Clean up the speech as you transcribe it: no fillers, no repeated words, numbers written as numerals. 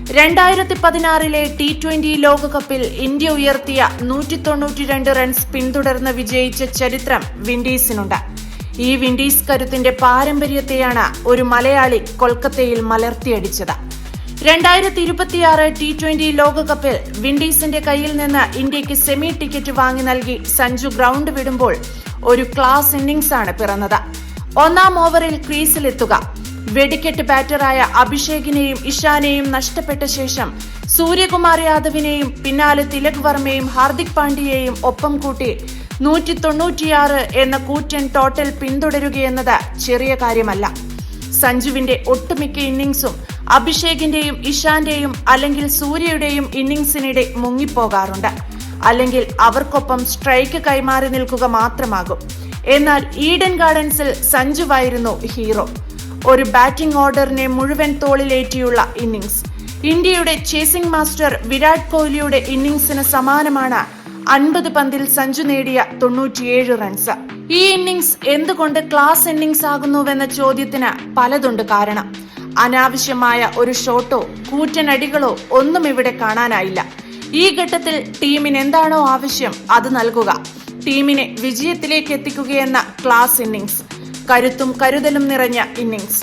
2016 T20 ലോകകപ്പിൽ India ഉയർത്തിയ 192 runs പിന്തുടർന്ന് വിജയിച്ച ചരിത്രം വിൻഡീസിനുണ്ട്. ഈ വിൻഡീസ് കരുത്തിന്റെ പാരമ്പര്യത്തെയാണ് ഒരു മലയാളി കൊൽക്കത്തയിൽ മലർത്തിയടിച്ചത്. 2026 T20 ലോകകപ്പിൽ വിൻഡീസിന്റെ കയ്യിൽ നിന്ന് ഇന്ത്യക്ക് സെമി ടിക്കറ്റ് വാങ്ങി നൽകി സഞ്ജു ഗ്രൗണ്ട് വിടുമ്പോൾ ഒരു ക്ലാസ് ഇന്നിംഗ്സാണ് പിറന്നത്. ഒന്നാം ഓവറിൽ ക്രീസിലെത്തുക, വെടിക്കെട്ട് ബാറ്ററായ അഭിഷേകിനെയും ഇഷാനെയും നഷ്ടപ്പെട്ട ശേഷം സൂര്യകുമാർ യാദവിനെയും പിന്നാലെ തിലക് വർമ്മയും ഹാർദിക് പാണ്ഡ്യയെയും ഒപ്പം കൂട്ടി 196 എന്ന കൂറ്റൻ ടോട്ടൽ പിന്തുടരുകയെന്നത് ചെറിയ കാര്യമല്ല. സഞ്ജുവിന്റെ ഒട്ടുമിക്ക ഇന്നിംഗ്സും അഭിഷേകിന്റെയും ഇഷാന്റെയും അല്ലെങ്കിൽ സൂര്യയുടെയും ഇന്നിംഗ്സിനിടെ മുങ്ങിപ്പോകാറുണ്ട്. അല്ലെങ്കിൽ അവർക്കൊപ്പം സ്ട്രൈക്ക് കൈമാറി നിൽക്കുക മാത്രമാകും. എന്നാൽ ഈഡൻ ഗാർഡൻസിൽ സഞ്ജുവായിരുന്നു ഹീറോ. ഒരു ബാറ്റിംഗ് ഓർഡറിനെ മുഴുവൻ തോളിലേറ്റിയുള്ള ഇന്നിംഗ്സ്. ഇന്ത്യയുടെ ചേസിംഗ് മാസ്റ്റർ വിരാട് കോഹ്ലിയുടെ ഇന്നിംഗ്സിന് സമാനമാണ് 50 പന്തിൽ സഞ്ജു നേടിയ 97 റൺസ്. ഈ ഇന്നിംഗ്സ് എന്തുകൊണ്ട് ക്ലാസ് ഇന്നിംഗ്സ് ആകുന്നുവെന്ന ചോദ്യത്തിന് പലതുണ്ട് കാരണം. അനാവശ്യമായ ഒരു ഷോട്ടോ കൂറ്റനടികളോ ഒന്നും ഇവിടെ കാണാനായില്ല. ഈ ഘട്ടത്തിൽ ടീമിന് എന്താണോ ആവശ്യം അത് നൽകുക, ടീമിനെ വിജയത്തിലേക്ക് എത്തിക്കുകയെന്ന ക്ലാസ് ഇന്നിംഗ്സ്, കരുത്തും കരുതലും നിറഞ്ഞ ഇന്നിംഗ്സ്.